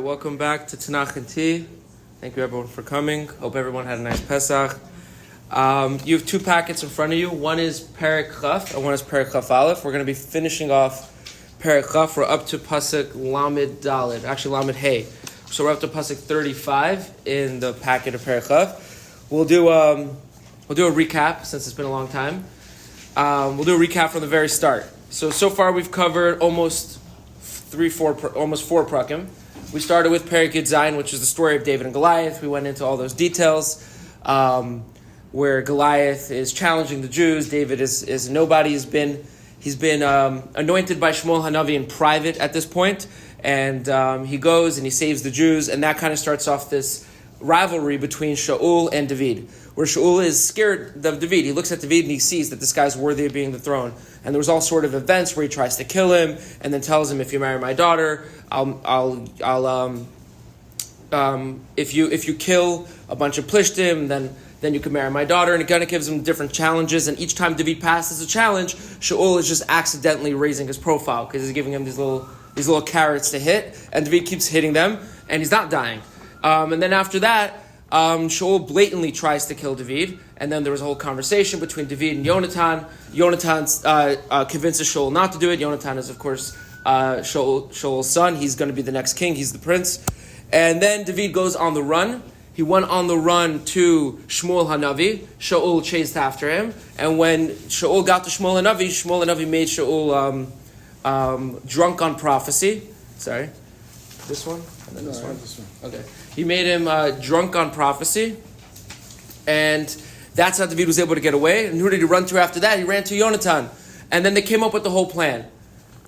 Welcome back to Tanach and Tea. Thank you everyone for coming. Hope everyone had a nice Pesach. You have two packets in front of you. One is Perek Chaf and one is Perek Chaf Aleph. We're going to be finishing off Perek Chaf. We're up to Pasuk Lamed Daled, actually Lamed Hey. So we're up to Pasuk 35 in the packet of Perek Chaf. We'll do a recap since it's been a long time. We'll do a recap from the very start. So far we've covered almost four prakim. We started with Perek Yud Zayin, which is the story of David and Goliath. We went into all those details, where Goliath is challenging the Jews. David is nobody. He's been anointed by Shmuel Hanavi in private at this point, and he goes and he saves the Jews, and that kind of starts off this rivalry between Shaul and David, where Shaul is scared of David. He looks at David and he sees that this guy's worthy of being the throne. And there was all sort of events where he tries to kill him, and then tells him, "If you marry my daughter, if you kill a bunch of plishtim, then you can marry my daughter." And it kind of gives him different challenges. And each time David passes a challenge, Shaul is just accidentally raising his profile because he's giving him these little carrots to hit, and David keeps hitting them, and he's not dying. And then after that, Shaul blatantly tries to kill David, and then there was a whole conversation between David and Yonatan. Yonatan convinces Shaul not to do it. Yonatan is, of course, Shaul's son. He's going to be the next king. He's the prince. And then David goes on the run. He went on the run to Shmuel Hanavi. Shaul chased after him. And when Shaul got to Shmuel Hanavi made Shaul drunk on prophecy. Sorry. This one? And then this one? Okay. He made him drunk on prophecy. And that's how David was able to get away. And who did he run to after that? He ran to Yonatan. And then they came up with the whole plan.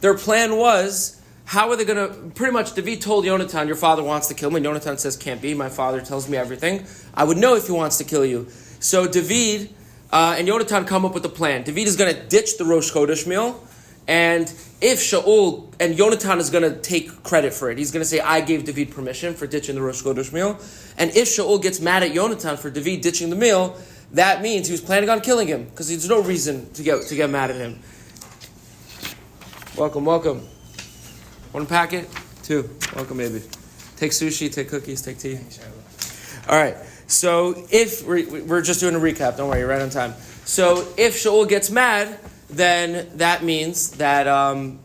Their plan was, how are they going to... Pretty much, David told Yonatan, "Your father wants to kill me." And Yonatan says, "Can't be. My father tells me everything. I would know if he wants to kill you." So David and Yonatan come up with a plan. David is going to ditch the Rosh Chodesh meal. And if Shaul, and Yonatan is going to take credit for it. He's going to say, "I gave David permission for ditching the Rosh Chodesh meal." And if Shaul gets mad at Yonatan for David ditching the meal, that means he was planning on killing him, because there's no reason to get mad at him. Welcome. One packet? Two. Welcome, baby. Take sushi, take cookies, take tea. All right. So if we're just doing a recap, don't worry, you're right on time. So if Shaul gets mad, then that means that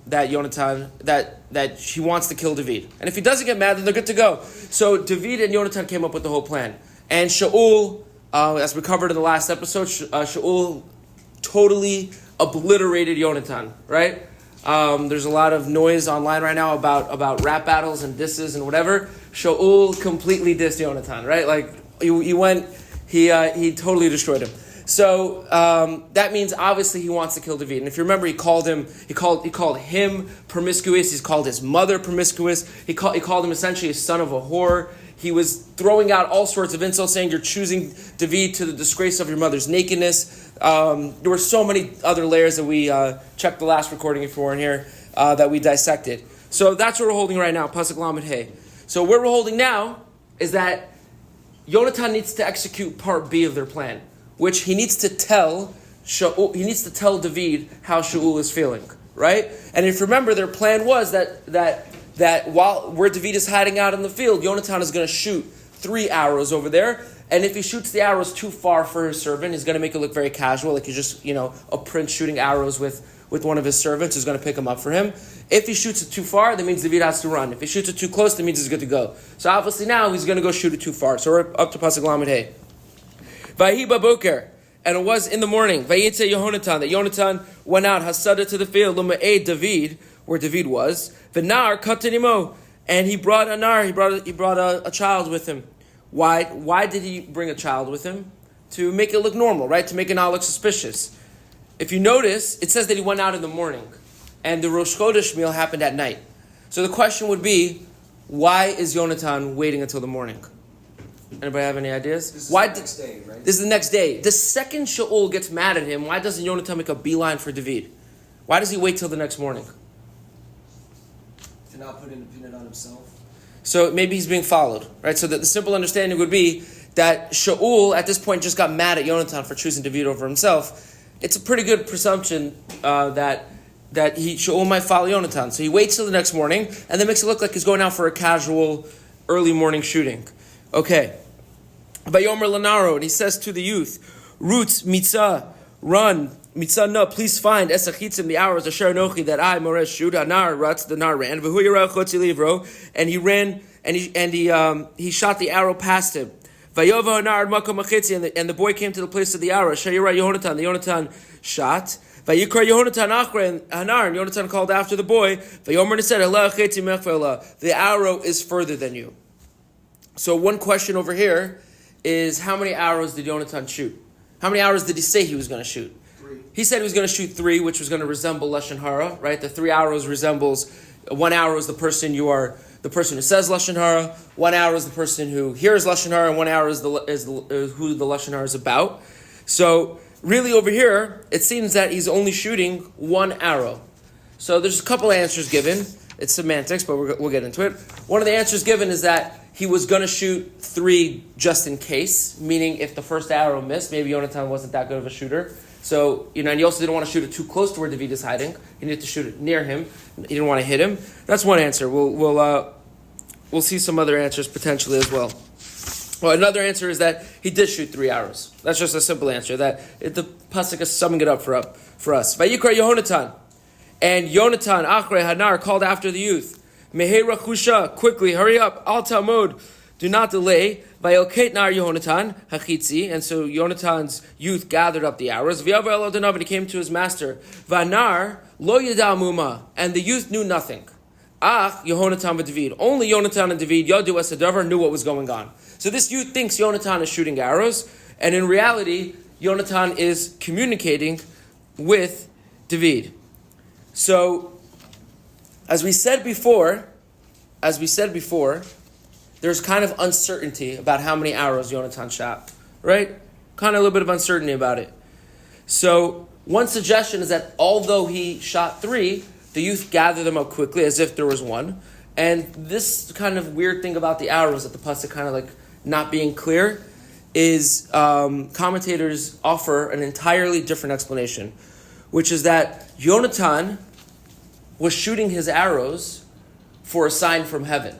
that Yonatan that he wants to kill David. And if he doesn't get mad, then they're good to go. So David and Yonatan came up with the whole plan. And Shaul, as we covered in the last episode, Shaul totally obliterated Yonatan, right? There's a lot of noise online right now about rap battles and disses and whatever. Shaul completely dissed Yonatan, right? Like he totally destroyed him. So that means obviously he wants to kill David. And if you remember, he called him promiscuous. He's called his mother promiscuous. He called him essentially a son of a whore. He was throwing out all sorts of insults, saying you're choosing David to the disgrace of your mother's nakedness. There were so many other layers that we checked the last recording if you weren't here, that we dissected. So that's what we're holding right now, Pasuk Lamed Hey. So what we're holding now is that Yonatan needs to execute part B of their plan, which he needs to tell Shaul, he needs to tell David how Shaul is feeling, right? And if you remember, their plan was that while where David is hiding out in the field, Yonatan is going to shoot 3 arrows over there. And if he shoots the arrows too far for his servant, he's going to make it look very casual, like he's just, a prince shooting arrows with one of his servants who's going to pick them up for him. If he shoots it too far, that means David has to run. If he shoots it too close, that means he's good to go. So obviously now he's going to go shoot it too far. So we're up to Pasuk Lamed Hey. Vahi baboker, and it was in the morning. Vayitze Yonatan, that Yonatan went out Hasada to the field. Luma'ed David, where David was. V'nar katanimo, and he brought a nar. He brought a child with him. Why did he bring a child with him? To make it look normal, right? To make it not look suspicious. If you notice, it says that he went out in the morning, and the Rosh Chodesh meal happened at night. So the question would be, why is Yonatan waiting until the morning? Anybody have any ideas? This is the next day, right? This is the next day. The second Shaul gets mad at him, why doesn't Yonatan make a beeline for David? Why does he wait till the next morning? To not put independent on himself. So maybe he's being followed, right? So that the simple understanding would be that Shaul at this point just got mad at Yonatan for choosing David over himself. It's a pretty good presumption that Shaul might follow Yonatan. So he waits till the next morning and then makes it look like he's going out for a casual early morning shooting. Okay. Vayomer Lanaro, and he says to the youth, Roots, mitzah, run, mitzah no, please find esachitzim, the hours, asher nochi, that I, Moresh, shoot, anar, ruts, the nar ran, v'hu yirah chotzi livro, and he ran, and he shot the arrow past him. Vayova anar makom achitzi, and the boy came to the place of the arrow, asher yirah Yonatan, the Yonatan shot, vayikra Yonatan achre, and anar, and Yonatan called after the boy, vayomer, and he said, Elah achitzi mechvela, the arrow is further than you. So one question over here is, how many arrows did Yonatan shoot? How many arrows did he say he was going to shoot? 3. He said he was going to shoot 3, which was going to resemble Lashon Hara, right? The 3 arrows resembles, 1 arrow is the person the person who says Lashon Hara, 1 arrow is the person who hears Lashon Hara, and 1 arrow is who the Lashon Hara is about. So really over here, it seems that he's only shooting 1 arrow. So there's a couple answers given. It's semantics, but we'll get into it. One of the answers given is that he was going to shoot 3 just in case, meaning if the first arrow missed, maybe Yonatan wasn't that good of a shooter. So, and he also didn't want to shoot it too close to where David is hiding. He needed to shoot it near him. He didn't want to hit him. That's one answer. We'll see some other answers potentially as well. Well, another answer is that he did shoot 3 arrows. That's just a simple answer. The Pasuk is summing it up for us. Vayikra Yonatan. And Yonatan, Achre, Hanar, called after the youth. Mehera Chusha, quickly, hurry up, Al Talmud, do not delay. Vayelket nar Yonatan, Hachitzi, and so Yonatan's youth gathered up the arrows. V'yavar el Adonai, and he came to his master. Vanar lo yada muma, and the youth knew nothing. Ach Yonatan v'David, only Yonatan and David Yadu Esadavar knew what was going on. So this youth thinks Yonatan is shooting arrows, and in reality, Yonatan is communicating with David. So, as we said before, there's kind of uncertainty about how many arrows Yonatan shot, right? Kind of a little bit of uncertainty about it. So, one suggestion is that although he shot 3, the youth gathered them up quickly as if there was 1. And this kind of weird thing about the arrows that the pasuk kind of like not being clear is commentators offer an entirely different explanation, which is that Yonatan was shooting his arrows for a sign from heaven.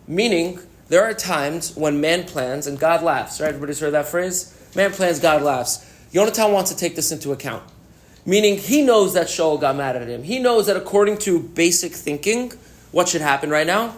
Meaning, there are times when man plans and God laughs. Right? Everybody's heard that phrase? Man plans, God laughs. Yonatan wants to take this into account. Meaning, he knows that Shaul got mad at him. He knows that according to basic thinking, what should happen right now?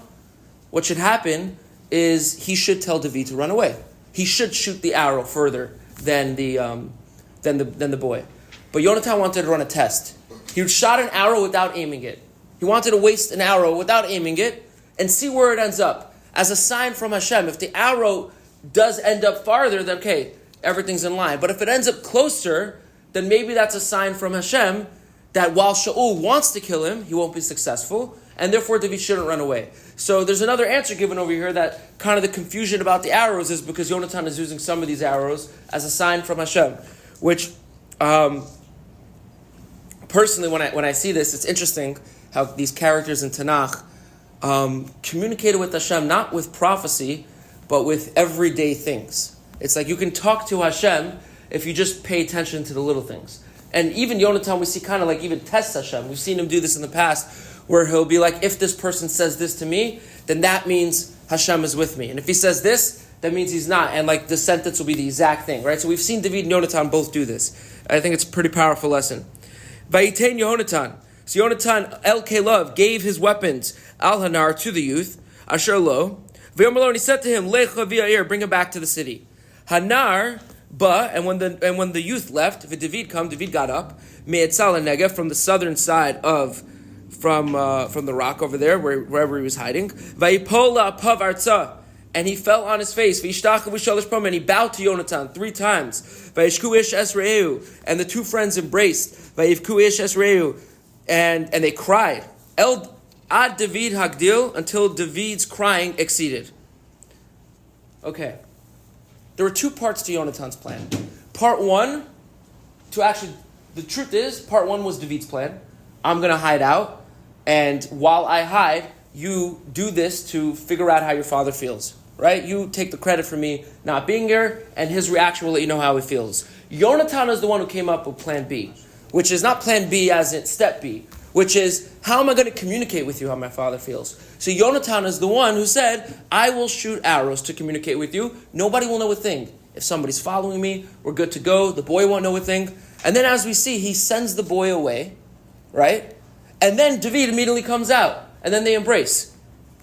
What should happen is he should tell David to run away. He should shoot the arrow further than the boy. But Yonatan wanted to run a test. He shot an arrow without aiming it. He wanted to waste an arrow without aiming it and see where it ends up. As a sign from Hashem, if the arrow does end up farther, then okay, everything's in line. But if it ends up closer, then maybe that's a sign from Hashem that while Shaul wants to kill him, he won't be successful, and therefore David shouldn't run away. So there's another answer given over here that kind of the confusion about the arrows is because Yonatan is using some of these arrows as a sign from Hashem, which personally, when I see this, it's interesting how these characters in Tanach communicated with Hashem, not with prophecy, but with everyday things. It's like you can talk to Hashem if you just pay attention to the little things. And even Yonatan, we see kind of like even tests Hashem. We've seen him do this in the past, where he'll be like, if this person says this to me, then that means Hashem is with me. And if he says this, that means he's not. And like the sentence will be the exact thing, right? So we've seen David and Yonatan both do this. I think it's a pretty powerful lesson. Vayitain Yonatan. So Yonatan El Kelev gave his weapons Al Hanar to the youth, Asher Lo. V'yomer and he said to him, Lech v'ya'ir, bring him back to the city. Hanar ba, and when the youth left, David got up, Me'etzal Negev, from the southern side from the rock over there, wherever he was hiding. Vayipol la'apav arza, and he fell on his face. V'yishtachav v'shalosh pam, and he bowed to Yonatan 3 times. Vayishku ish esre'eu, and the 2 friends embraced. Vayivku ish esre'eu, and they cried. El ad David hagdil, until David's crying exceeded. Okay. There were 2 parts to Yonatan's plan. Part 1, the truth is, part 1 was David's plan. I'm going to hide out, and while I hide, you do this to figure out how your father feels, right? You take the credit for me not being here, and his reaction will let you know how he feels. Yonatan is the one who came up with plan B, which is not plan B as in step B, which is, how am I going to communicate with you how my father feels? So Yonatan is the one who said, I will shoot arrows to communicate with you. Nobody will know a thing. If somebody's following me, we're good to go. The boy won't know a thing. And then as we see, he sends the boy away, right? And then David immediately comes out, and then they embrace.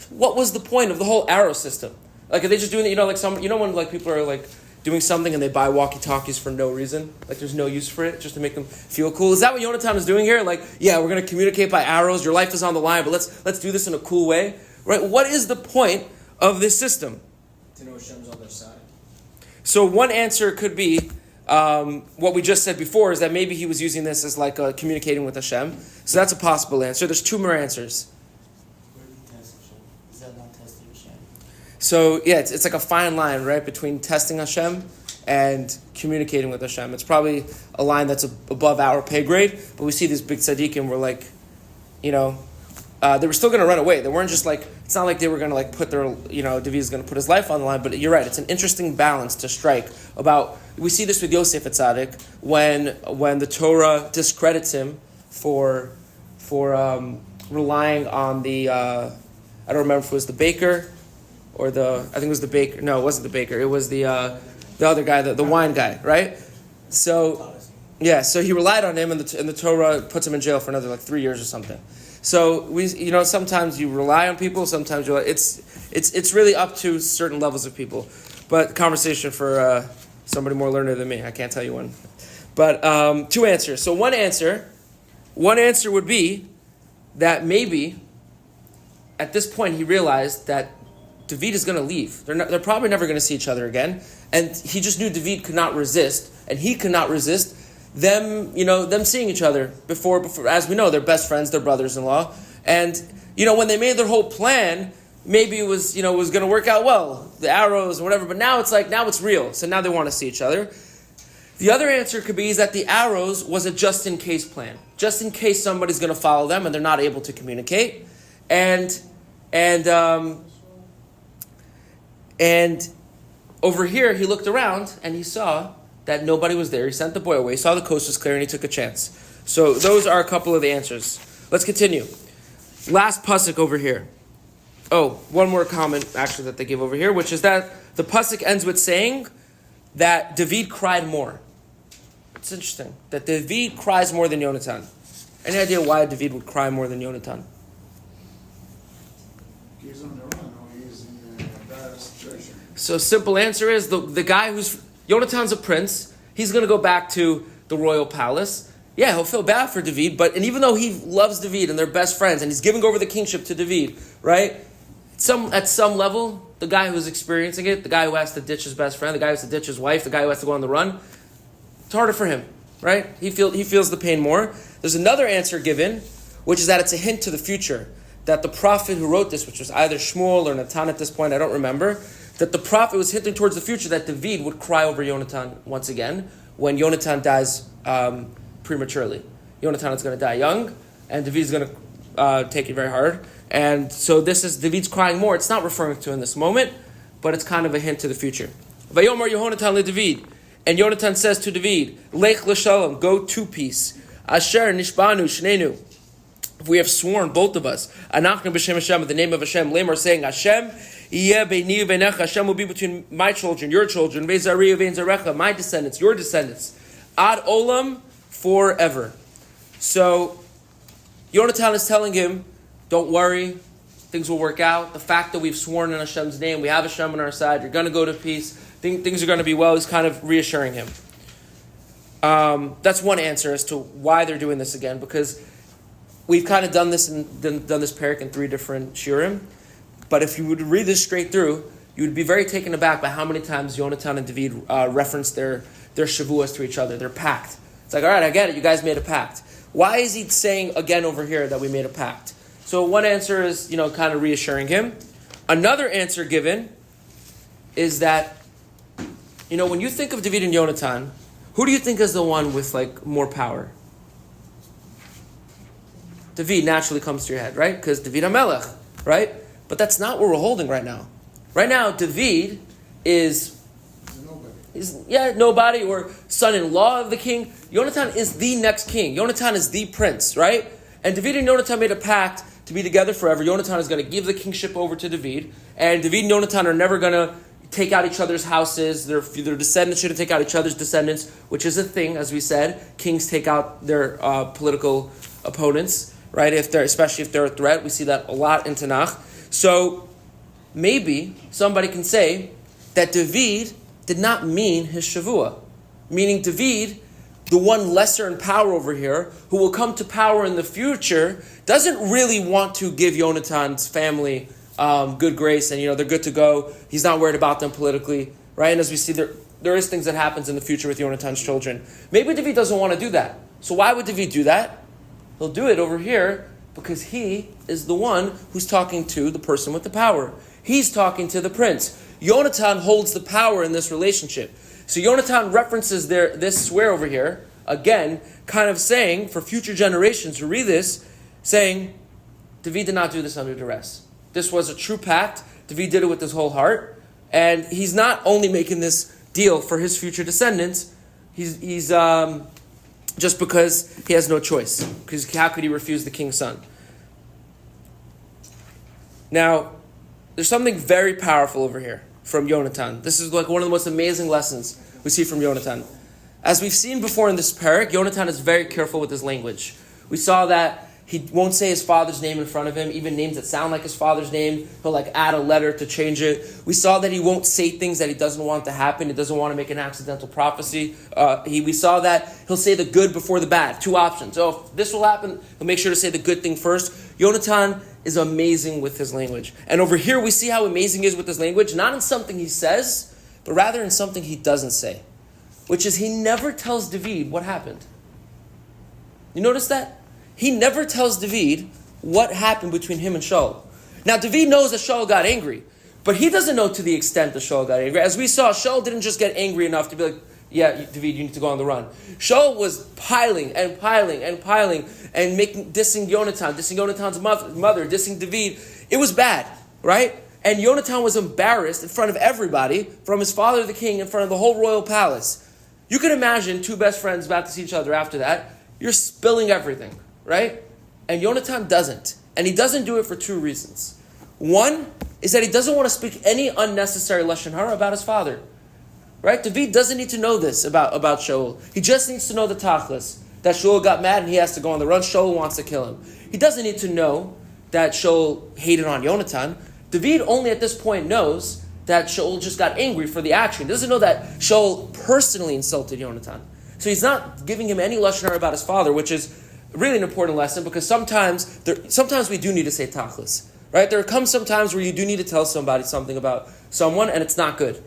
What was the point of the whole arrow system? Like, are they just doing it, when like people are like doing something and they buy walkie-talkies for no reason? Like there's no use for it, just to make them feel cool. Is that what Yonatan is doing here? Like, yeah, we're going to communicate by arrows. Your life is on the line, but let's do this in a cool way. Right? What is the point of this system? To know Hashem's on their side. So one answer could be, what we just said before, is that maybe he was using this as like communicating with Hashem. So that's a possible answer. There's two more answers. Where do you test Hashem? Is that not testing Hashem? So yeah, it's like a fine line, right, between testing Hashem and communicating with Hashem. It's probably a line that's above our pay grade, but we see these big tzaddikim were like, they were still going to run away. They weren't just like, it's not like they were going to like put their, David's going to put his life on the line, but you're right, it's an interesting balance to strike about, we see this with Yosef Atzadik, when the Torah discredits him for relying on the, I don't remember if it was the baker, or I think it was the baker. No, it wasn't the baker. It was the other guy, the wine guy, right? So, yeah. So he relied on him, and the Torah puts him in jail for another 3 years or something. So we, sometimes you rely on people. Sometimes it's really up to certain levels of people. But conversation for somebody more learned than me. I can't tell you one. But two answers. So one answer would be that maybe at this point he realized that David is going to leave. They're probably never going to see each other again. And he just knew David could not resist, and he could not resist them seeing each other before, as we know, they're best friends, they're brothers-in-law. And, when they made their whole plan, maybe it was going to work out well, the arrows and whatever, but now it's real. So now they want to see each other. The other answer could be is that the arrows was a just-in-case plan. Just in case somebody's going to follow them and they're not able to communicate. And over here, he looked around and he saw that nobody was there. He sent the boy away. He saw the coast was clear and he took a chance. So those are a couple of the answers. Let's continue. Last pasuk over here. Oh, one more comment actually that they give over here, which is that the pasuk ends with saying that David cried more. It's interesting that David cries more than Yonatan. Any idea why David would cry more than Yonatan? He's on the run, or he's in a bad situation. So simple answer is the guy who's Yonatan's a prince. He's going to go back to the royal palace. Yeah, he'll feel bad for David, and even though he loves David and they're best friends, and he's giving over the kingship to David, right? At some level, the guy who's experiencing it, the guy who has to ditch his best friend, the guy who has to ditch his wife, the guy who has to go on the run, it's harder for him, right? He feels the pain more. There's another answer given, which is that it's a hint to the future. That the prophet who wrote this, which was either Shmuel or Natan at this point, I don't remember, that the prophet was hinting towards the future that David would cry over Yonatan once again when Yonatan dies prematurely. Yonatan is going to die young, and David is going to take it very hard. And so this is David's crying more. It's not referring to in this moment, but it's kind of a hint to the future. Vayomer Yonatan le David, and Yonatan says to David, Lech l'shalom, go to peace. Asher nishbanu shnenu. We have sworn, both of us, Anachnu b'shem Hashem, in the name of Hashem, Lemar, saying, Hashem, yeh beini v'necha, Hashem will be between my children, your children, ve'zari ve'in zarecha, my descendants, your descendants, ad olam, forever. So, Yonatan is telling him, don't worry, things will work out. The fact that we've sworn in Hashem's name, we have Hashem on our side, you're going to go to peace, things are going to be well, he's kind of reassuring him. That's one answer as to why they're doing this again, because we've kind of done this Perek in 3 different shiurim, but if you would read this straight through, you would be very taken aback by how many times Yonatan and David reference their shavuos to each other, their pact. It's like, all right, I get it, you guys made a pact. Why is he saying again over here that we made a pact? So one answer is, kind of reassuring him. Another answer given is that, when you think of David and Yonatan, who do you think is the one with more power? David naturally comes to your head, right? Because David Hamelech, right? But that's not what we're holding right now. Right now, David is nobody or son-in-law of the king. Yonatan is the next king. Yonatan is the prince, right? And David and Yonatan made a pact to be together forever. Yonatan is going to give the kingship over to David, and David and Yonatan are never going to take out each other's houses. Their descendants shouldn't take out each other's descendants, which is a thing, as we said. Kings take out their political opponents, right? Especially if they're a threat. We see that a lot in Tanach. So maybe somebody can say that David did not mean his Shavua, meaning David, the one lesser in power over here, who will come to power in the future, doesn't really want to give Yonatan's family good grace, and they're good to go. He's not worried about them politically, right? And as we see, there is things that happens in the future with Yonatan's children. Maybe David doesn't want to do that. So why would David do that? He'll do it over here because he is the one who's talking to the person with the power. He's talking to the prince. Yonatan holds the power in this relationship. So Yonatan references this swear over here, again, kind of saying, for future generations who read this, saying, David did not do this under duress. This was a true pact. David did it with his whole heart. And he's not only making this deal for his future descendants, he's just because he has no choice. Because how could he refuse the king's son? Now, there's something very powerful over here from Yonatan. This is like one of the most amazing lessons we see from Yonatan. As we've seen before in this Perek, Yonatan is very careful with his language. We saw that he won't say his father's name in front of him, even names that sound like his father's name. He'll add a letter to change it. We saw that he won't say things that he doesn't want to happen. He doesn't want to make an accidental prophecy. We saw that he'll say the good before the bad. Two options. Oh, if this will happen, he'll make sure to say the good thing first. Yonatan is amazing with his language. And over here we see how amazing he is with his language, not in something he says, but rather in something he doesn't say. Which is he never tells David what happened. You notice that? He never tells David what happened between him and Shaul. Now, David knows that Shaul got angry, but he doesn't know to the extent that Shaul got angry. As we saw, Shaul didn't just get angry enough to be like, yeah, David, you need to go on the run. Shaul was piling and dissing Yonatan's mother, dissing David. It was bad, right? And Yonatan was embarrassed in front of everybody, from his father the king, in front of the whole royal palace. You can imagine two best friends about to see each other after that. You're spilling everything, right? And Yonatan doesn't. And he doesn't do it for two reasons. One is that he doesn't want to speak any unnecessary lashon hara about his father. Right? David doesn't need to know this about Shaul. He just needs to know the tachlis, that Shaul got mad and he has to go on the run. Shaul wants to kill him. He doesn't need to know that Shaul hated on Yonatan. David only at this point knows that Shaul just got angry for the action. He doesn't know that Shaul personally insulted Yonatan. So he's not giving him any lashon hara about his father, which is really an important lesson, because sometimes we do need to say tachlis. Right? There comes some times where you do need to tell somebody something about someone and it's not good.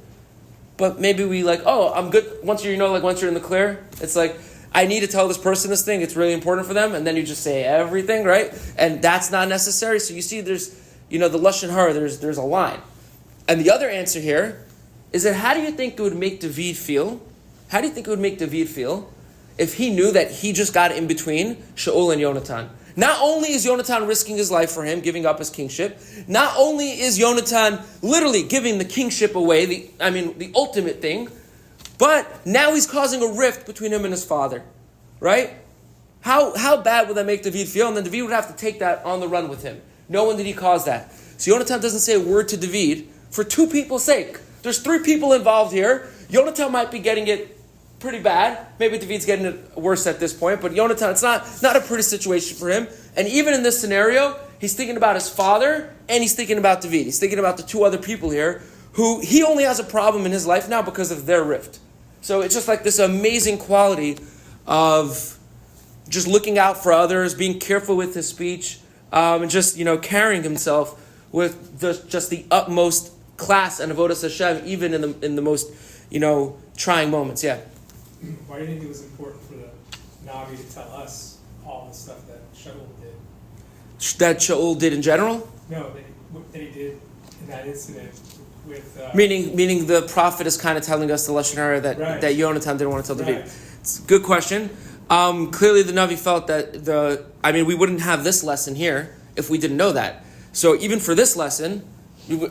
But maybe we I'm good. Once you're in the clear, it's like, I need to tell this person this thing. It's really important for them. And then you just say everything, right? And that's not necessary. So you see there's, the lashon hara, there's a line. And the other answer here is that how do you think it would make David feel? How do you think it would make David feel if he knew that he just got in between Shaul and Yonatan? Not only is Yonatan risking his life for him, giving up his kingship, not only is Yonatan literally giving the kingship away, the ultimate thing, but now he's causing a rift between him and his father, right? How bad would that make David feel? And then David would have to take that on the run with him. No one did he cause that. So Yonatan doesn't say a word to David for two people's sake. There's three people involved here. Yonatan might be getting it pretty bad. Maybe David's getting it worse at this point, but Yonatan, it's not a pretty situation for him. And even in this scenario, he's thinking about his father and he's thinking about David. He's thinking about the two other people here who he only has a problem in his life now because of their rift. So it's just like this amazing quality of just looking out for others, being careful with his speech, and just, carrying himself with just the utmost class and avodas Hashem, even in the most, trying moments. Yeah. Why do you think it was important for the Navi to tell us all the stuff that Shaul did? That Shaul did in general? No, that he did in that incident with... Meaning the prophet is kind of telling us the lashon hara that Yonatan didn't want to tell David. It's a good question. Clearly the Navi felt that we wouldn't have this lesson here if we didn't know that. So even for this lesson,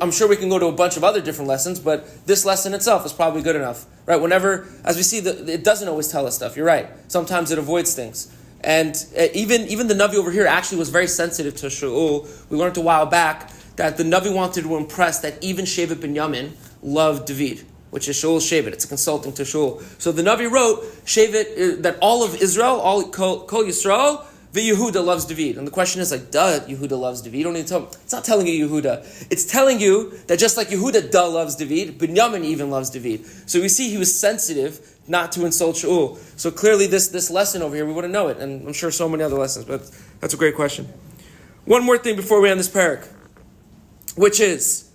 I'm sure we can go to a bunch of other different lessons, but this lesson itself is probably good enough, right? Whenever, as we see, it doesn't always tell us stuff. You're right. Sometimes it avoids things. And even the Navi over here actually was very sensitive to Shaul. We learned a while back that the Navi wanted to impress that even Shevet Binyamin loved David, which is Shaul's Shevet. It's a consulting to Shaul. So the Navi wrote Shevet that all of Israel, all Kol Yisrael, Yehuda loves David. And the question is Yehuda loves David. You don't need to tell. It's not telling you Yehuda. It's telling you that just like Yehuda loves David, Binyamin even loves David. So we see he was sensitive not to insult Shaul. So clearly this lesson over here, we wouldn't know it. And I'm sure so many other lessons, but that's a great question. One more thing before we end this Perek, which is,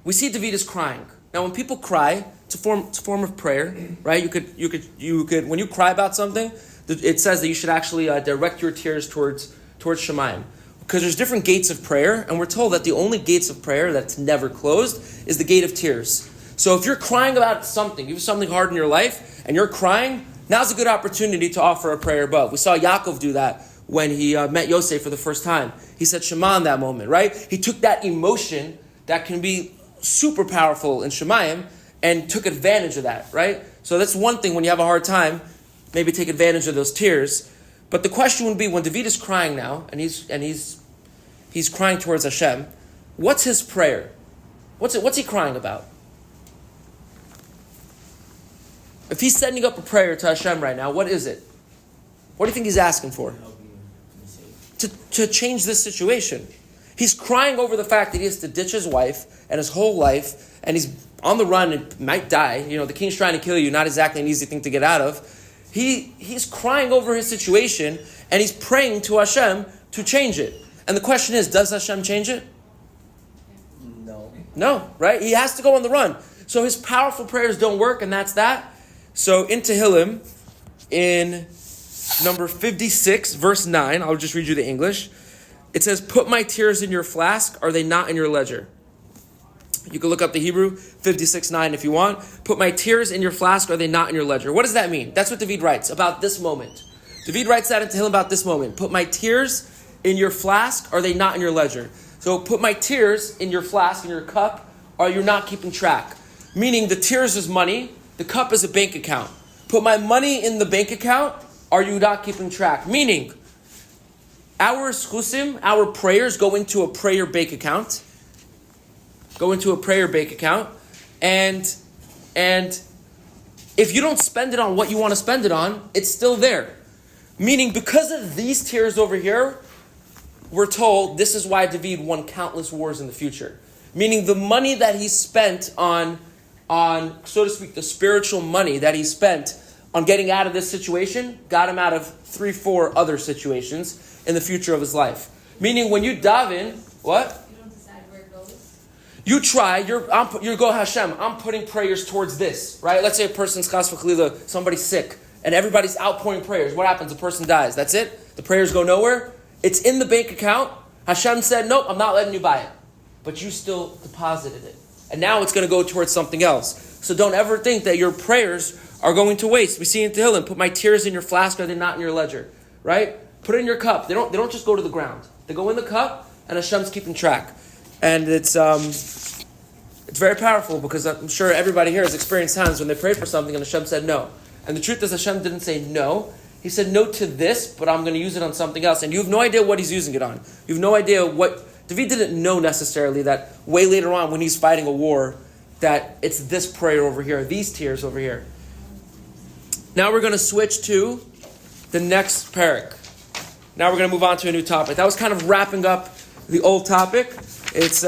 we see David is crying. Now when people cry, it's a form of prayer, right? You could when you cry about something, it says that you should actually direct your tears towards Shemayim. Because there's different gates of prayer, and we're told that the only gates of prayer that's never closed is the gate of tears. So if you're crying about something, you have something hard in your life, and you're crying, now's a good opportunity to offer a prayer above. We saw Yaakov do that when he met Yosef for the first time. He said Shema in that moment, right? He took that emotion that can be super powerful in Shemayim and took advantage of that, right? So that's one thing when you have a hard time, maybe take advantage of those tears. But the question would be, when David is crying now, and he's crying towards Hashem, what's his prayer? What's he crying about? If he's sending up a prayer to Hashem right now, what is it? What do you think he's asking for? To change this situation. He's crying over the fact that he has to ditch his wife and his whole life, and he's on the run and might die. You know, the king's trying to kill you, not exactly an easy thing to get out of. He's crying over his situation, and he's praying to Hashem to change it. And the question is, does Hashem change it? No, right? He has to go on the run. So his powerful prayers don't work, and that's that. So in Tehillim, in number 56, verse 9, I'll just read you the English. It says, "Put my tears in your flask, are they not in your ledger?" You can look up the Hebrew, 56:9 if you want. "Put my tears in your flask, are they not in your ledger?" What does that mean? That's what David writes about this moment. David writes that in Tehillim about this moment. Put my tears in your flask, are they not in your ledger? So put my tears in your flask, in your cup, are you not keeping track? Meaning the tears is money, the cup is a bank account. Put my money in the bank account, are you not keeping track? Meaning, our schusim, our prayers go into a prayer bank account. And if you don't spend it on what you want to spend it on, it's still there. Meaning, because of these tears over here, we're told this is why David won countless wars in the future. Meaning the money that he spent on, so to speak, the spiritual money that he spent on getting out of this situation, got him out of 3-4 other situations in the future of his life. Meaning when you daven, what? You don't decide where it goes. You try, you go, Hashem, I'm putting prayers towards this, right? Let's say a person's chas v'chalila, somebody's sick, and everybody's outpouring prayers. What happens? The person dies. That's it? The prayers go nowhere? It's in the bank account. Hashem said, nope, I'm not letting you buy it. But you still deposited it. And now it's going to go towards something else. So don't ever think that your prayers are going to waste. We see in Tehillim, put my tears in your flask, are they not in your ledger? Right? Put it in your cup. They don't just go to the ground. They go in the cup, and Hashem's keeping track. And it's very powerful, because I'm sure everybody here has experienced times when they prayed for something and Hashem said no. And the truth is, Hashem didn't say no. He said no to this, but I'm going to use it on something else. And you have no idea what he's using it on. You have no idea what... David didn't know necessarily that way later on when he's fighting a war, that it's this prayer over here, these tears over here. Now we're going to switch to the next Perek. Now we're going to move on to a new topic. That was kind of wrapping up the old topic. It's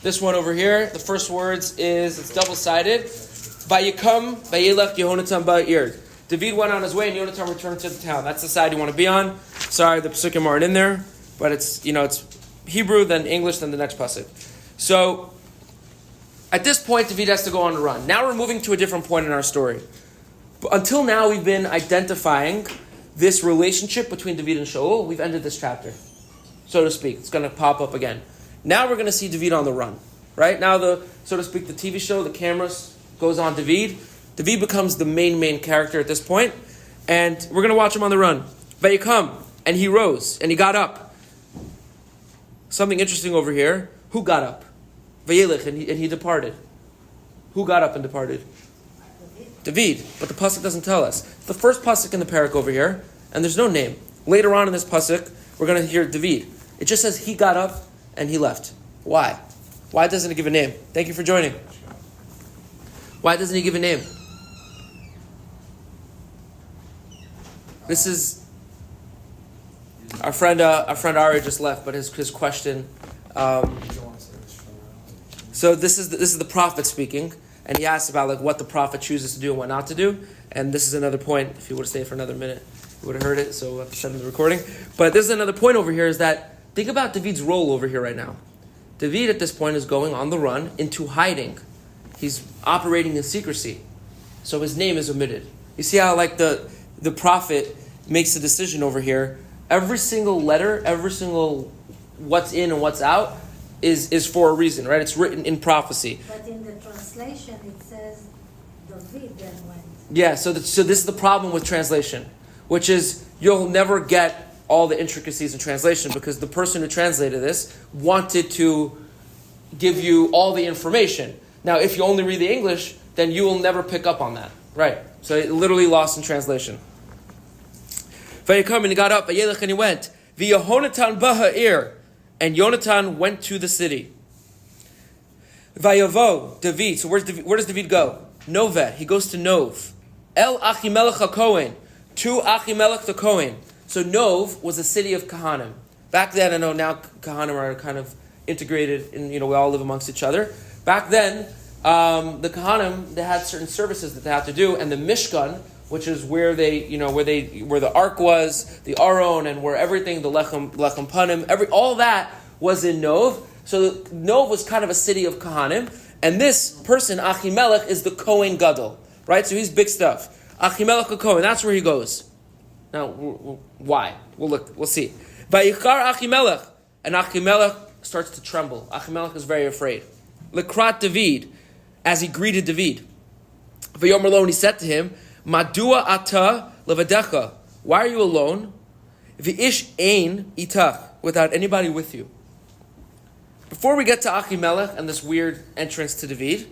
this one over here. The first words is, it's double-sided. Vayikam, vayelech Yonatan ba'ir. David went on his way and Yonatan returned to the town. That's the side you want to be on. Sorry, the Pasukim aren't in there. But it's Hebrew, then English, then the next Pasuk. So, at this point, David has to go on the run. Now we're moving to a different point in our story. But until now, we've been identifying this relationship between David and Shaul. We've ended this chapter, so to speak. It's going to pop up again. Now we're going to see David on the run. Right? Now, so to speak, the TV show, the cameras goes on David. David becomes the main character at this point. And we're going to watch him on the run. Vayikam, and he rose, and he got up. Something interesting over here. Who got up? Vayelech, and he departed. Who got up and departed? David, but the Pasuk doesn't tell us. It's the first Pasuk in the Perek over here, and there's no name. Later on in this Pasuk, we're going to hear David. It just says he got up and he left. Why? Why doesn't it give a name? Thank you for joining. Why doesn't he give a name? This is our friend Ari just left, but his question. So this is the prophet speaking, and he asks about like what the prophet chooses to do and what not to do. And this is another point. If you would have stayed for another minute, you would have heard it. So we'll have to send him the recording. But this is another point over here. Is that think about David's role over here right now. David at this point is going on the run into hiding. He's operating in secrecy, so his name is omitted. You see how like the prophet makes a decision over here. Every single letter, every single what's in and what's out is for a reason, right? It's written in prophecy. But in the translation, it says David then went. Yeah, so this is the problem with translation, which is you'll never get all the intricacies in translation because the person who translated this wanted to give you all the information. Now, if you only read the English, then you will never pick up on that, right? So it literally lost in translation. Vayikam, and he got up, Vayelech, and he went. V'Yonatan b'ha'ir, and Yonatan went to the city. Vayavo, David. So where does David go? Noveh. He goes to Nov. El Achimelech HaKohen, to Achimelech the Kohen. So Nov was a city of Kahanim. Back then, I know now Kahanim are kind of integrated, and we all live amongst each other. Back then, the Kahanim, they had certain services that they had to do, and the Mishkan, which is where where the ark was, the Aron, and where everything, the Lechem Panim, all that was in Nov. So Nov was kind of a city of Kahanim, and this person, Achimelech, is the Kohen Gadol, right? So he's big stuff. Achimelech the Kohen, that's where he goes. Now, why? We'll see. Vayichar Achimelech, and Achimelech starts to tremble. Achimelech is very afraid. Lekrat David, as he greeted David. Vayomer lo, and he said to him, Madua ata levadecha, why are you alone? V'ish ein itach, without anybody with you. Before we get to Achimelech and this weird entrance to David,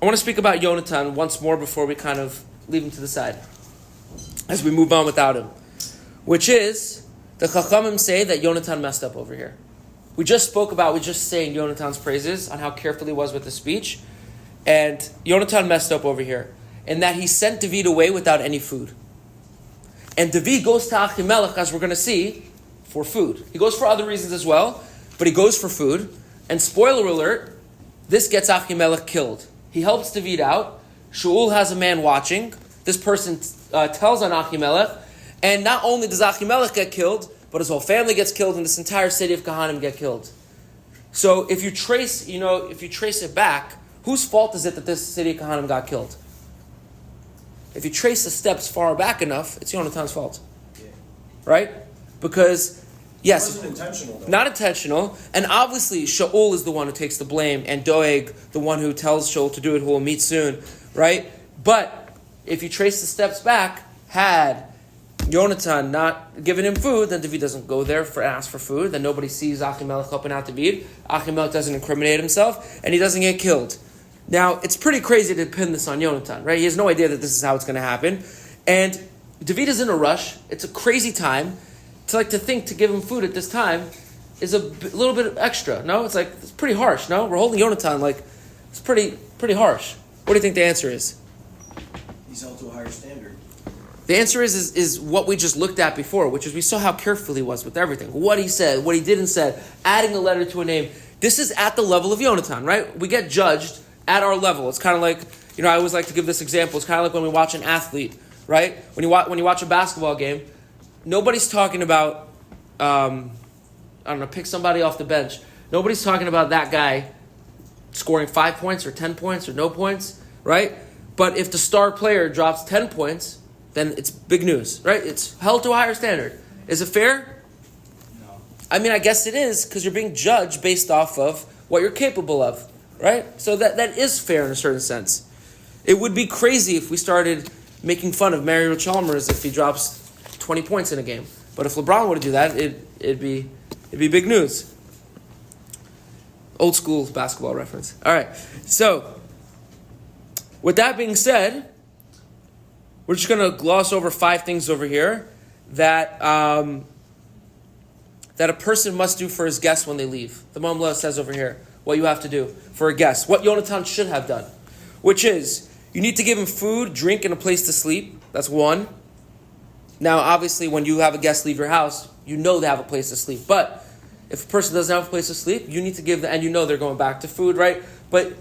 I want to speak about Yonatan once more before we kind of leave him to the side, as we move on without him. Which is, the Chachamim say that Yonatan messed up over here. We just saying Yonatan's praises on how careful he was with the speech, and Yonatan messed up over here, in that he sent David away without any food. And David goes to Achimelech, as we're going to see, for food. He goes for other reasons as well, but he goes for food. And spoiler alert, this gets Achimelech killed. He helps David out. Shmuel has a man watching. This person tells on Achimelech, and not only does Achimelech get killed, but his whole family gets killed, and this entire city of Kahanim get killed. So if you trace it back, whose fault is it that this city of Kahanim got killed? If you trace the steps far back enough, it's Yonatan's fault. Yeah. Right? Because, yes, it wasn't intentional, though. Not intentional, and obviously Shaul is the one who takes the blame, and Doeg, the one who tells Shaul to do it, who will meet soon, right? But if you trace the steps back, had Yonatan not given him food, then David doesn't go there and ask for food, then nobody sees Achimelech helping out David, Achimelech doesn't incriminate himself, and he doesn't get killed. Now, it's pretty crazy to pin this on Yonatan, right? He has no idea that this is how it's going to happen. And David is in a rush. It's a crazy time. To think to give him food at this time is a little bit extra. No? It's pretty harsh, no? We're holding Yonatan it's pretty harsh. What do you think the answer is? He's held to a higher standard. The answer is what we just looked at before, which is we saw how careful he was with everything. What he said, what he didn't say, adding a letter to a name. This is at the level of Yonatan, right? We get judged at our level. It's kind of like, I always like to give this example. It's kind of like when we watch an athlete, right? When you watch a basketball game, nobody's talking about, pick somebody off the bench. Nobody's talking about that guy scoring 5 points or 10 points or no points, right? But if the star player drops 10 points, then it's big news, right? It's held to a higher standard. Is it fair? No. I guess it is, because you're being judged based off of what you're capable of. Right? So that is fair in a certain sense. It would be crazy if we started making fun of Mario Chalmers if he drops 20 points in a game. But if LeBron were to do that, it'd be big news. Old school basketball reference. All right. So With that being said, we're just going to gloss over 5 things over here that that a person must do for his guests when they leave. The Mamla says over here what you have to do for a guest, what Yonatan should have done, which is you need to give him food, drink, and a place to sleep. That's 1. Now, obviously, when you have a guest leave your house, you know they have a place to sleep. But if a person doesn't have a place to sleep, you need to give them, and you know they're going back to food, right? But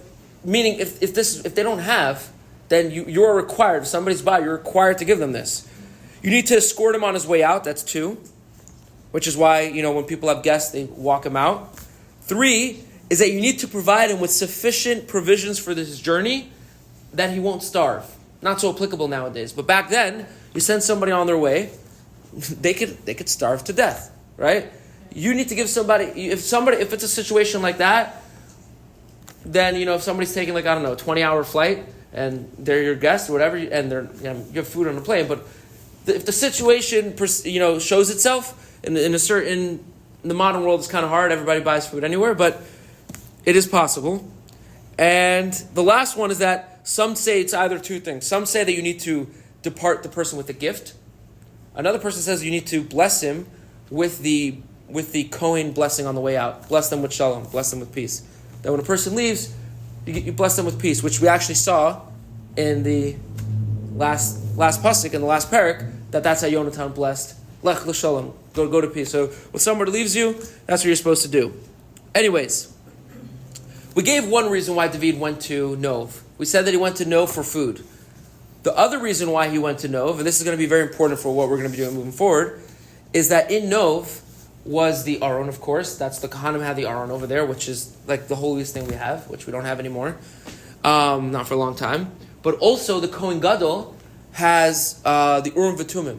meaning, if they don't have, then you're required. If somebody's by, you're required to give them this. You need to escort him on his way out. That's 2, which is why when people have guests, they walk him out. 3 is that you need to provide him with sufficient provisions for this journey that he won't starve. Not so applicable nowadays, but back then, you send somebody on their way, they could starve to death, right? You need to give somebody, if it's a situation like that, then, if somebody's taking a 20-hour flight, and they're your guest or whatever, and you have food on the plane, but if the situation, shows itself in the modern world, it's kind of hard. Everybody buys food anywhere, but it is possible. And the last one is that some say it's either 2 things. Some say that you need to depart the person with a gift. Another person says you need to bless him with the Kohen blessing on the way out. Bless them with shalom. Bless them with peace. That when a person leaves, you bless them with peace, which we actually saw in the last Pasuk, in the last Perek, that's how Yonatan blessed. Lech l'shalom. Go to peace. So when somebody leaves you, that's what you're supposed to do. Anyways, we gave one reason why David went to Nov. We said that he went to Nov for food. The other reason why he went to Nov, and this is going to be very important for what we're going to be doing moving forward, is that in Nov was the Aron, of course. That's the Kohanim had the Aron over there, which is like the holiest thing we have, which we don't have anymore. Not for a long time. But also the Kohen Gadol has the Urim V'Tumim,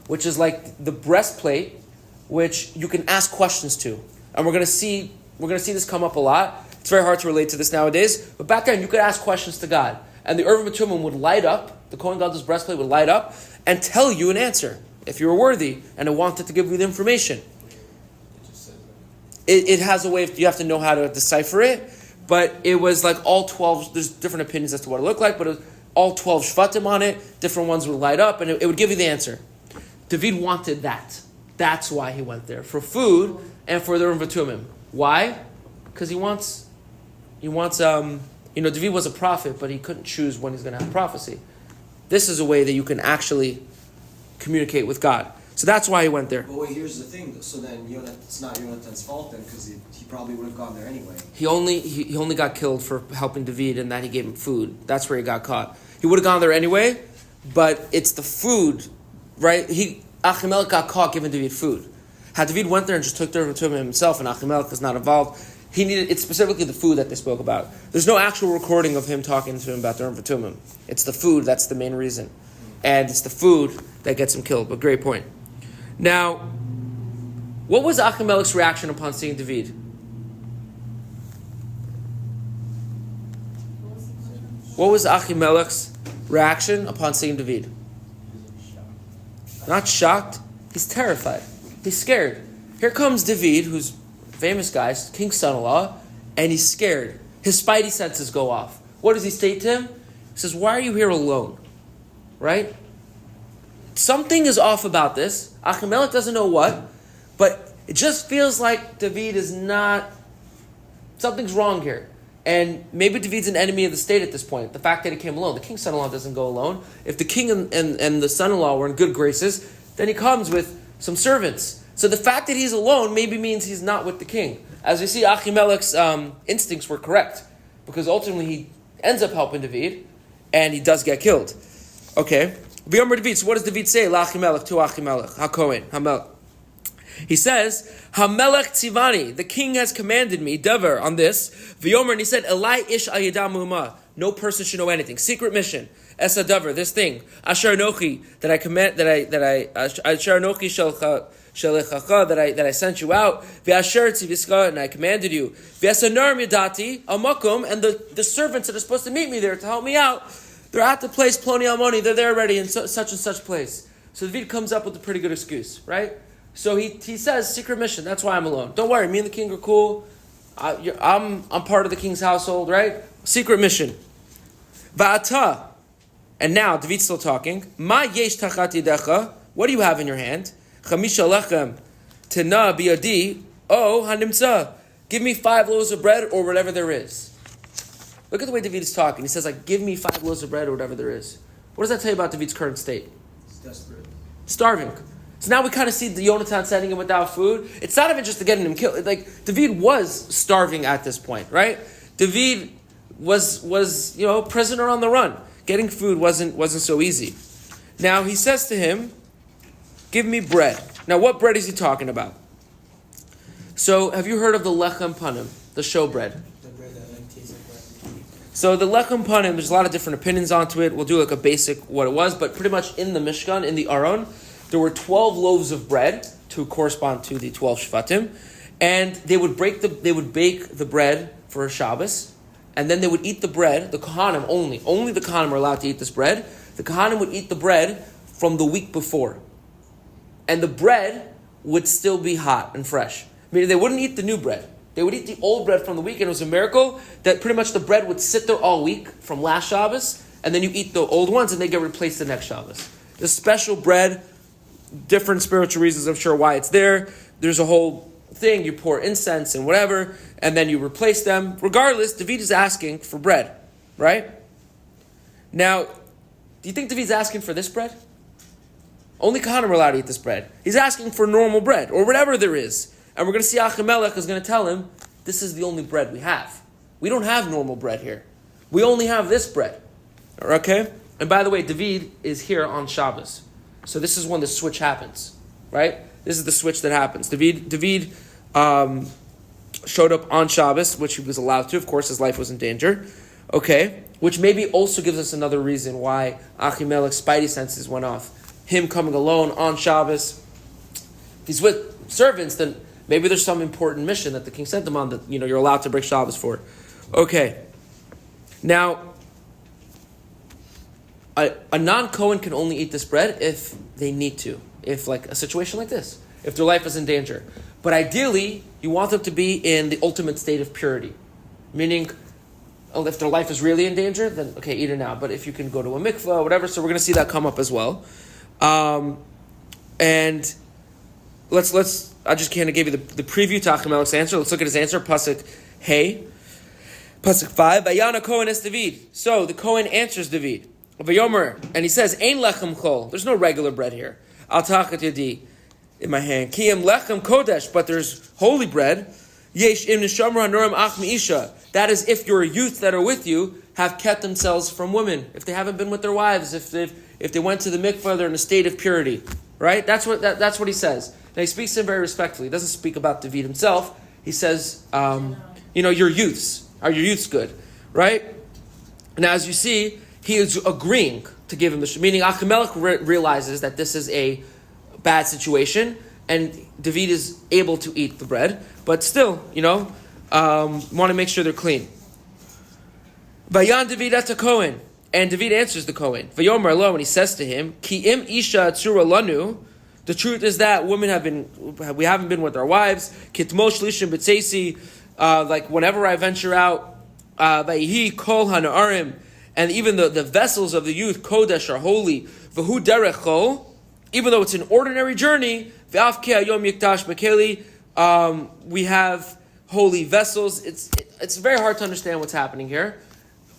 which is like the breastplate, which you can ask questions to. And we're going to see this come up a lot. It's very hard to relate to this nowadays. But back then, you could ask questions to God. And the Urim V'Tumim would light up, the Kohen Gadol's breastplate would light up, and tell you an answer, if you were worthy, and it wanted to give you the information. It has a way you have to know how to decipher it, but it was like all 12, there's different opinions as to what it looked like, but it was all 12 shvatim on it, different ones would light up, and it would give you the answer. David wanted that. That's why he went there, for food and for the Urim V'Tumim. Why? Because David was a prophet, but he couldn't choose when he's going to have prophecy. This is a way that you can actually communicate with God. So that's why he went there. But wait, here's the thing. So then it's not Yonatan's fault then, because he probably would have gone there anyway. He only got killed for helping David, and that he gave him food. That's where he got caught. He would have gone there anyway, but it's the food, right? Hamelech got caught giving David food. Had David went there and just took the to him himself, and Hamelech was not involved, it's specifically the food that they spoke about. There's no actual recording of him talking to him about the Urim V'Tumim. It's the food that's the main reason, and it's the food that gets him killed. But great point. Now, what was Achimelech's reaction upon seeing David? What was Achimelech's reaction upon seeing David? Not shocked. He's terrified. He's scared. Here comes David, who's a famous guy, king's son-in-law, and he's scared. His spidey senses go off. What does he state to him? He says, "Why are you here alone?" Right? Something is off about this. Hamelech doesn't know what, but it just feels like David is not... Something's wrong here. And maybe David's an enemy of the state at this point. The fact that he came alone. The king's son-in-law doesn't go alone. If the king and the son-in-law were in good graces, then he comes with some servants. So the fact that he's alone maybe means he's not with the king. As we see, Achimelech's instincts were correct, because ultimately he ends up helping David, and he does get killed. Okay. V'yomer David. So what does David say? L'Achimelech, to Achimelech, HaKohen, Hamelech. He says, Hamelech tzivani, the king has commanded me, Dever, on this. V'yomer, and he said, Elai ish al yedam mu'ma, no person should know anything. Secret mission. Esa Dever, this thing. Asher nochi, that Asher nochi shelechacha, that I sent you out. V'asher tziviska, and I commanded you. V'asanar midati, amakum, and the servants that are supposed to meet me there to help me out, they're at the place, Ploni Almoni, they're there already in such and such place. So David comes up with a pretty good excuse, right? So he says, secret mission, that's why I'm alone. Don't worry, me and the king are cool. I'm part of the king's household, right? Secret mission. Va'ata. And now, David's still talking. Ma yesh tachat yedecha. What do you have in your hand? Chamisha lechem tena biyadi. Oh, hanimtza. Give me 5 loaves of bread or whatever there is. Look at the way David is talking. He says, like, give me 5 loaves of bread or whatever there is. What does that tell you about David's current state? He's desperate. Starving. So now we kind of see the Yonatan sending him without food. It's not even just to getting him killed. Like, David was starving at this point, right? David was prisoner on the run. Getting food wasn't so easy. Now he says to him, give me bread. Now what bread is he talking about? So have you heard of the lechem panim, the showbread? The bread that like tastes like bread. So the lechem panim, there's a lot of different opinions onto it. We'll do like a basic what it was, but pretty much in the Mishkan, in the Aron, there were 12 loaves of bread to correspond to the 12 shvatim, and they would bake the bread for a Shabbos, and then they would eat the bread. The Kohanim only the Kohanim are allowed to eat this bread. The Kohanim would eat the bread from the week before, and the bread would still be hot and fresh. Meaning they wouldn't eat the new bread. They would eat the old bread from the week, and it was a miracle that pretty much the bread would sit there all week from last Shabbos, and then you eat the old ones, and they get replaced the next Shabbos. This special bread, different spiritual reasons, I'm sure why it's there. There's a whole thing, you pour incense and whatever, and then you replace them. Regardless, David is asking for bread, right? Now, do you think David's asking for this bread? Only Kohanim are allowed to eat this bread. He's asking for normal bread, or whatever there is. And we're going to see Hamelech is going to tell him, this is the only bread we have. We don't have normal bread here. We only have this bread. Okay? And by the way, David is here on Shabbos. So this is when the switch happens. Right? This is the switch that happens. David showed up on Shabbos, which he was allowed to. Of course, his life was in danger. Okay? Which maybe also gives us another reason why Achimelech's spidey senses went off. Him coming alone on Shabbos. If he's with servants, then maybe there's some important mission that the king sent them on that you're allowed to break Shabbos for. Okay. Now, a non-Kohen can only eat this bread if they need to. If like a situation like this. If their life is in danger. But ideally, you want them to be in the ultimate state of purity. Meaning, if their life is really in danger, then okay, eat it now. But if you can go to a mikvah or whatever, so we're going to see that come up as well. And let's. I just kind of gave you the preview to Achimelech's answer. Let's look at his answer. Pasuk Hey. Pasuk 5. Vayana Kohen es David. So the Kohen answers David. Vayomer, and he says, Ein lechem chol. There's no regular bread here. Al tachat yadi, in my hand. Kiyam lechem kodesh, but there's holy bread. Yesh im neshamar hanurim ach meisha. That is, if your youth that are with you have kept themselves from women, if they haven't been with their wives, if they went to the mikvah, they're in a state of purity. Right? That's what he says. Now he speaks to him very respectfully. He doesn't speak about David himself. He says, your youths. Are your youths good? Right? Now as you see, he is agreeing to give him the meaning Achimelech realizes that this is a bad situation, and David is able to eat the bread, but still, want to make sure they're clean. Vayan David at Kohen, and David answers the Kohen. Vayomer lo, and he says to him, Ki im isha tzura lanu. The truth is that we haven't been with our wives. Kitmo shlishim b'tzeisi, like whenever I venture out, vayihi kol hanaarim. And even the vessels of the youth, Kodesh, are holy. V'hu derech chol, even though it's an ordinary journey, v'af ke hayom yikdash b'keli, we have holy vessels. It's very hard to understand what's happening here.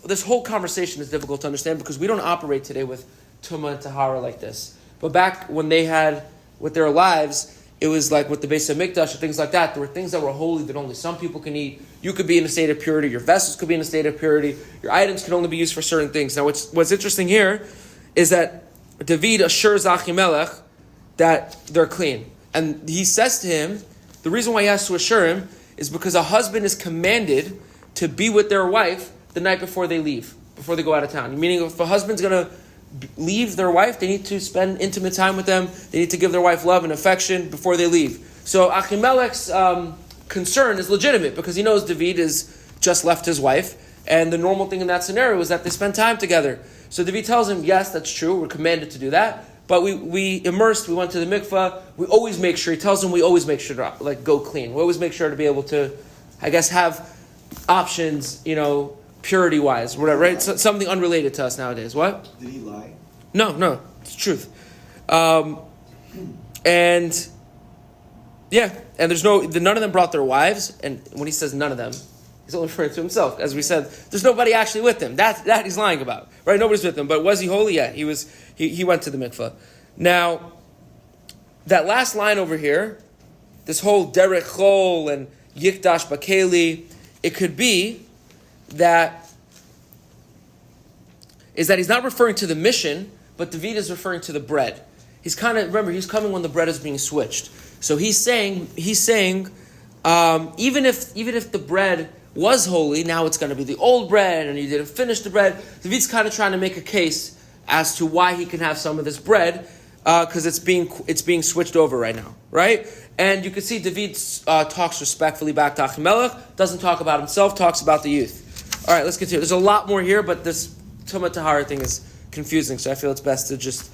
This whole conversation is difficult to understand because we don't operate today with Tumah and Tahara like this. But back when they had, with their lives, it was like with the Beis HaMikdash or things like that. There were things that were holy that only some people can eat. You could be in a state of purity. Your vessels could be in a state of purity. Your items could only be used for certain things. Now, what's interesting here is that David assures Achimelech that they're clean. And he says to him, the reason why he has to assure him is because a husband is commanded to be with their wife the night before they leave, before they go out of town. Meaning if a husband's going to leave their wife, they need to spend intimate time with them. They need to give their wife love and affection before they leave. So Achimelech's concern is legitimate because he knows David has just left his wife, and the normal thing in that scenario is that they spend time together. So David tells him, yes, that's true, we're commanded to do that, but we went to the mikvah, we always make sure, he tells him we always make sure to go clean. We always make sure to be able to, have options, purity-wise, whatever, right? So, something unrelated to us nowadays. What? Did he lie? No, it's the truth. And yeah, and none of them brought their wives, and when he says none of them, he's only referring to himself. As we said, there's nobody actually with him. That he's lying about, right? Nobody's with him. But was he holy? Yeah, he was. He went to the mikveh. Now, that last line over here, this whole derech chol and yikdash bakeli, it could be that he's not referring to the mission, but David is referring to the bread. He's remember, he's coming when the bread is being switched. So he's saying, even if the bread was holy, now it's going to be the old bread, and you didn't finish the bread. David's kind of trying to make a case as to why he can have some of this bread, because it's being switched over right now, right? And you can see David talks respectfully back to Hamelech, doesn't talk about himself, talks about the youth. All right, let's continue. There's a lot more here, but this Tumah Tahara thing is confusing, so I feel it's best to just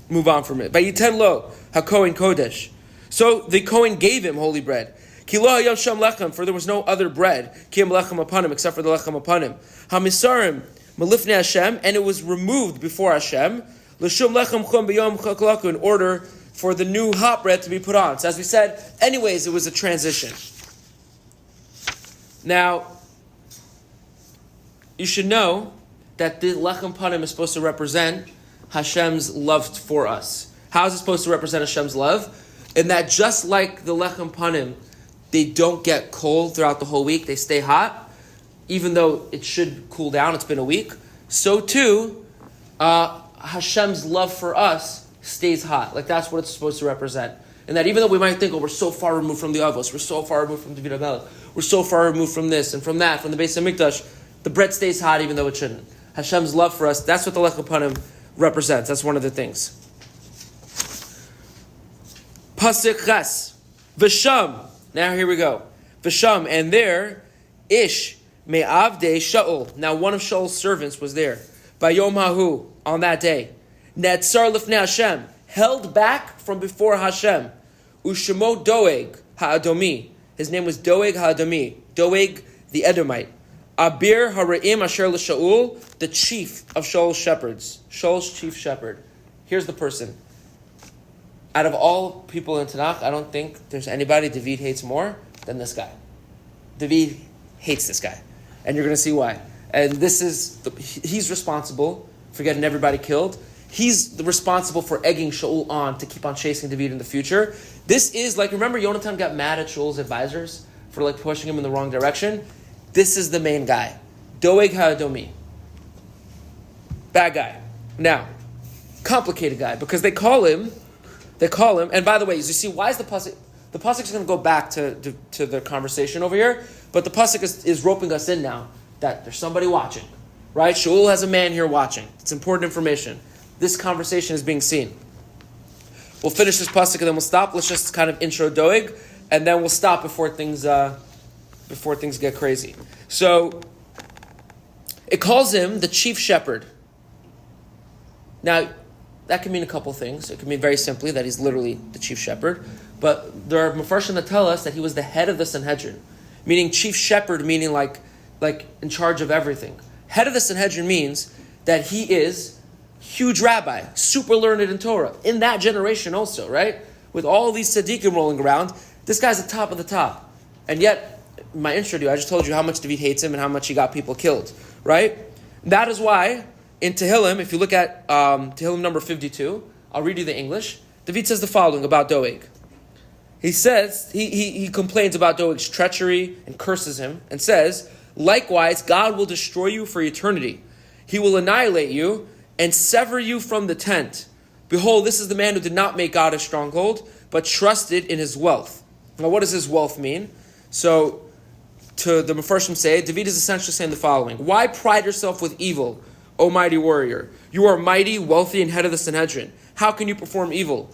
move on from it. Vayiten lo haKohen Kodesh. So the Kohen gave him holy bread. Ki lo hayam sham lechem, for there was no other bread. Ki am lechem upanim, except for the lechem upanim. Hamisarim malifnei Hashem, and it was removed before Hashem. L'shum lechem chum b'yom chaklaku, in order for the new hot bread to be put on. So as we said, anyways, it was a transition. Now, you should know that the lechem panim is supposed to represent Hashem's love for us. How is it supposed to represent Hashem's love? In that just like the lechem panim, they don't get cold throughout the whole week, they stay hot, even though it should cool down, it's been a week. So too, Hashem's love for us stays hot. Like that's what it's supposed to represent. And that even though we might think, we're so far removed from the Avos, we're so far removed from David Hamelech, we're so far removed from this and from that, from the Beis HaMikdash, the bread stays hot even though it shouldn't. Hashem's love for us, that's what the lechem panim represents. That's one of the things. Pasuk ches. V'sham. Now here we go. V'sham. And there, Ish me'avdei Shaul. Now one of Shaul's servants was there. Bayom hahu. On that day. Netzar lifnei Hashem. Held back from before Hashem. Ushemo Doeg ha'adomi. His name was Doeg ha'adomi. Doeg the Edomite. Abir hara'im asher l'Shaul, the chief of Shaul's shepherds. Shaul's chief shepherd. Here's the person. Out of all people in Tanach, I don't think there's anybody David hates more than this guy. David hates this guy. And you're going to see why. And he's responsible for getting everybody killed. He's responsible for egging Shaul on to keep on chasing David in the future. This is like, remember Yonatan got mad at Shaul's advisors for like pushing him in the wrong direction? This is the main guy. Doeg ha'adomi. Bad guy. Now, complicated guy, because they call him, and by the way, as you see, why is the Pasuk is going to go back to the conversation over here, but the Pasuk is roping us in now, that there's somebody watching, right? Shaul has a man here watching. It's important information. This conversation is being seen. We'll finish this Pasuk and then we'll stop. Let's just kind of intro Doeg, and then we'll stop before things get crazy. So, it calls him the chief shepherd. Now, that can mean a couple things. It can mean very simply that he's literally the chief shepherd. But there are Mefarshim that tell us that he was the head of the Sanhedrin. Meaning chief shepherd, meaning like in charge of everything. Head of the Sanhedrin means that he is huge rabbi, super learned in Torah. In that generation also, right? With all these tzaddikim rolling around, this guy's the top of the top. And yet, in my intro to you, I just told you how much David hates him and how much he got people killed, right? That is why in Tehillim, if you look at Tehillim number 52, I'll read you the English. David says the following about Doeg. He says, he complains about Doeg's treachery and curses him and says, likewise, God will destroy you for eternity. He will annihilate you and sever you from the tent. Behold, this is the man who did not make God a stronghold, but trusted in his wealth. Now, what does his wealth mean? So, to the Mefarshim say, David is essentially saying the following. Why pride yourself with evil, O mighty warrior? You are mighty, wealthy, and head of the Sanhedrin. How can you perform evil?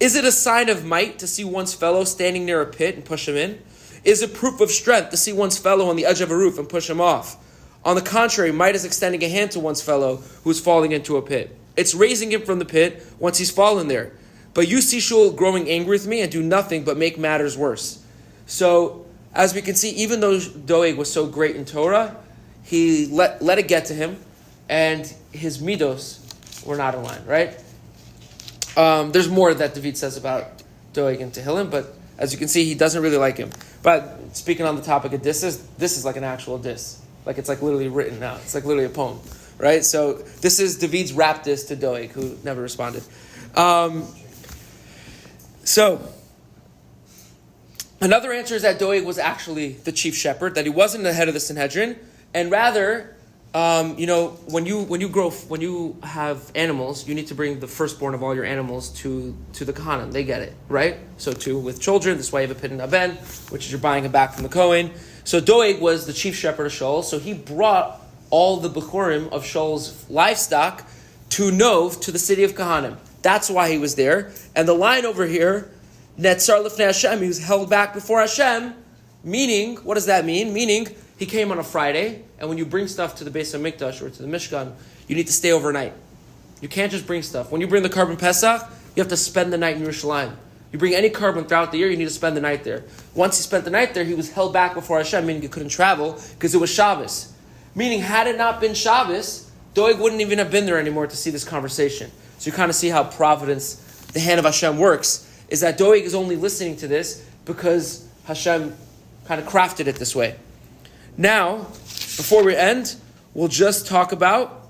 Is it a sign of might to see one's fellow standing near a pit and push him in? Is it proof of strength to see one's fellow on the edge of a roof and push him off? On the contrary, might is extending a hand to one's fellow who is falling into a pit. It's raising him from the pit once he's fallen there. But you see Shaul growing angry with me and do nothing but make matters worse. So, as we can see, even though Doeg was so great in Torah, he let it get to him, and his midos were not in line, right? There's more that David says about Doeg and Tehillim, but as you can see, he doesn't really like him. But speaking on the topic of disses, this is like an actual diss. Like it's like literally written out. It's like literally a poem, right? So this is David's rap diss to Doeg, who never responded. So another answer is that Doeg was actually the chief shepherd, that he wasn't the head of the Sanhedrin, and rather, when you have animals, you need to bring the firstborn of all your animals to the Kohanim. They get it, right? So too with children, this is why you have a pidyon aben, which is you're buying it back from the Kohen. So Doeg was the chief shepherd of Shaul, so he brought all the Bechorim of Shaul's livestock to Nov, to the city of Kohanim. That's why he was there. And the line over here, Netzar Lifnei Hashem, he was held back before Hashem, meaning, what does that mean? Meaning, he came on a Friday, and when you bring stuff to the Beis HaMikdash or to the Mishkan, you need to stay overnight. You can't just bring stuff. When you bring the carbon Pesach, you have to spend the night in Yerushalayim. You bring any carbon throughout the year, you need to spend the night there. Once he spent the night there, he was held back before Hashem, meaning he couldn't travel, because it was Shabbos. Meaning, had it not been Shabbos, Doeg wouldn't even have been there anymore to see this conversation. So you kind of see how providence, the hand of Hashem works, is that Doeg is only listening to this because Hashem kind of crafted it this way. Now, before we end, we'll just talk about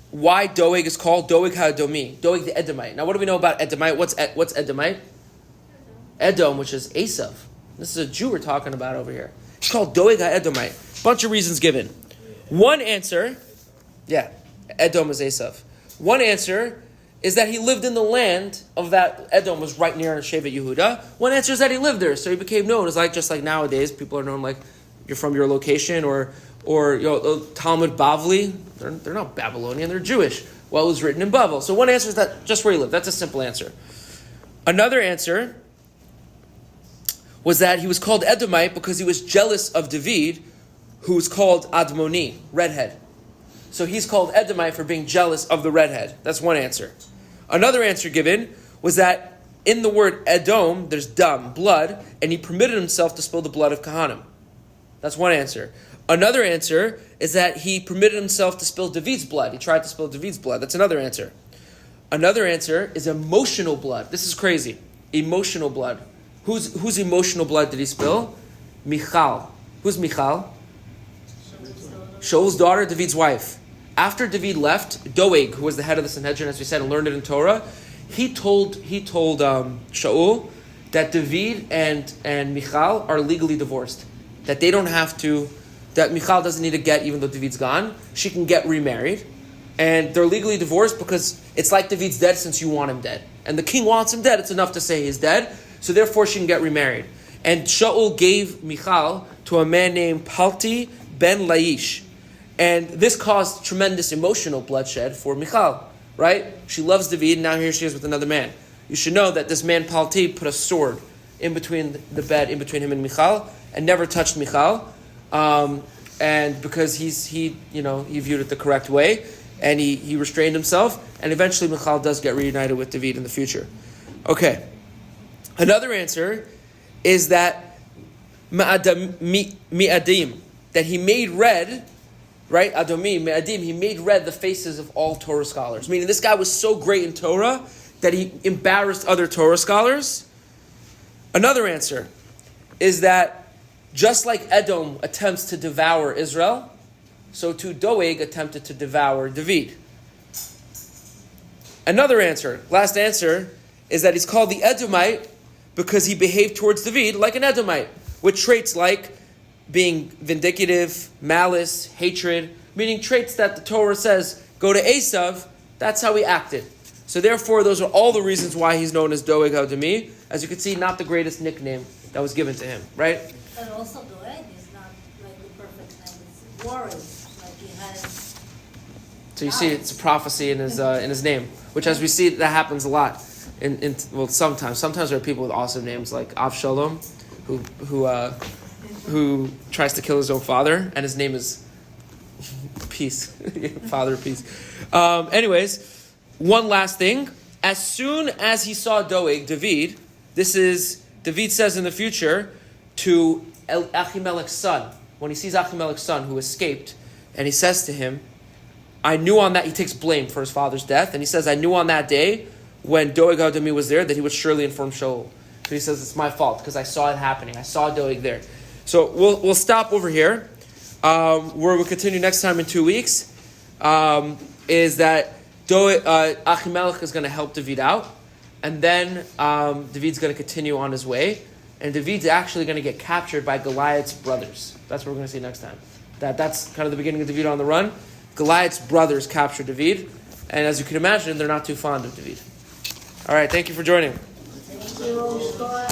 why Doeg is called Doeg HaEdomi, Doeg the Edomite. Now, what do we know about Edomite? What's Edomite? Edom, which is Esav. This is a Jew we're talking about over here. It's called Doeg HaEdomite. Bunch of reasons given. One answer, Edom is Esav. One answer is that he lived in the land of that. Edom was right near Shevet Yehuda. One answer is that he lived there, so he became known as just like nowadays, people are known like you're from your location, or Talmud Bavli. They're not Babylonian, they're Jewish. Well, it was written in Bavel. So one answer is that just where he lived. That's a simple answer. Another answer was that he was called Edomite because he was jealous of David, who was called Admoni, redhead. So he's called Edomite for being jealous of the redhead. That's one answer. Another answer given was that in the word Edom, there's dam, blood, and he permitted himself to spill the blood of Kohanim. That's one answer. Another answer is that he permitted himself to spill David's blood. He tried to spill David's blood. That's another answer. Another answer is emotional blood. This is crazy. Emotional blood. Whose emotional blood did he spill? Michal. Who's Michal? Shaul's daughter, David's wife. After David left, Doeg, who was the head of the Sanhedrin, as we said, and learned it in Torah, he told Shaul that David and Michal are legally divorced. That they don't have to, that Michal doesn't need to get, even though David's gone. She can get remarried. And they're legally divorced because it's like David's dead since you want him dead. And the king wants him dead, it's enough to say he's dead. So therefore she can get remarried. And Shaul gave Michal to a man named Palti ben Laish. And this caused tremendous emotional bloodshed for Michal, right? She loves David, and now here she is with another man. You should know that this man Palti put a sword in between the bed, in between him and Michal, and never touched Michal. And because he viewed it the correct way, and he restrained himself, and eventually Michal does get reunited with David in the future. Okay. Another answer is that mi'adim, that he made red, right? Adomim, mi'adim, he made red the faces of all Torah scholars. Meaning this guy was so great in Torah that he embarrassed other Torah scholars. Another answer is that just like Edom attempts to devour Israel, so too Doeg attempted to devour David. Another answer, last answer, is that he's called the Edomite because he behaved towards David like an Edomite, with traits like being vindictive, malice, hatred, meaning traits that the Torah says, go to Esav, that's how he acted. So therefore, those are all the reasons why he's known as Doeg HaEdomi. As you can see, not the greatest nickname that was given to him, right? But also Doeg is not like the perfect name, it's warriors, like he has... So you see, it's a prophecy in his name, which, as we see, that happens a lot. Sometimes there are people with awesome names like Avshalom, who tries to kill his own father, and his name is Peace, Father of Peace. Anyways, one last thing: as soon as he saw David, David says in the future to Ahimelech's son. when he sees Achimelech's son who escaped, and he says to him, I knew on that, he takes blame for his father's death, and he says, I knew on that day when Doeg Adami was there that he would surely inform Shaul. So he says, it's my fault because I saw it happening. I saw Doeg there. So we'll stop over here. Where we'll continue next time in 2 weeks is that Achimelech is going to help David out, and then David's going to continue on his way, and David's actually going to get captured by Goliath's brothers. That's what we're going to see next time. That's kind of the beginning of David on the run. Goliath's brothers capture David, and as you can imagine, they're not too fond of David. All right, thank you for joining. Thank you.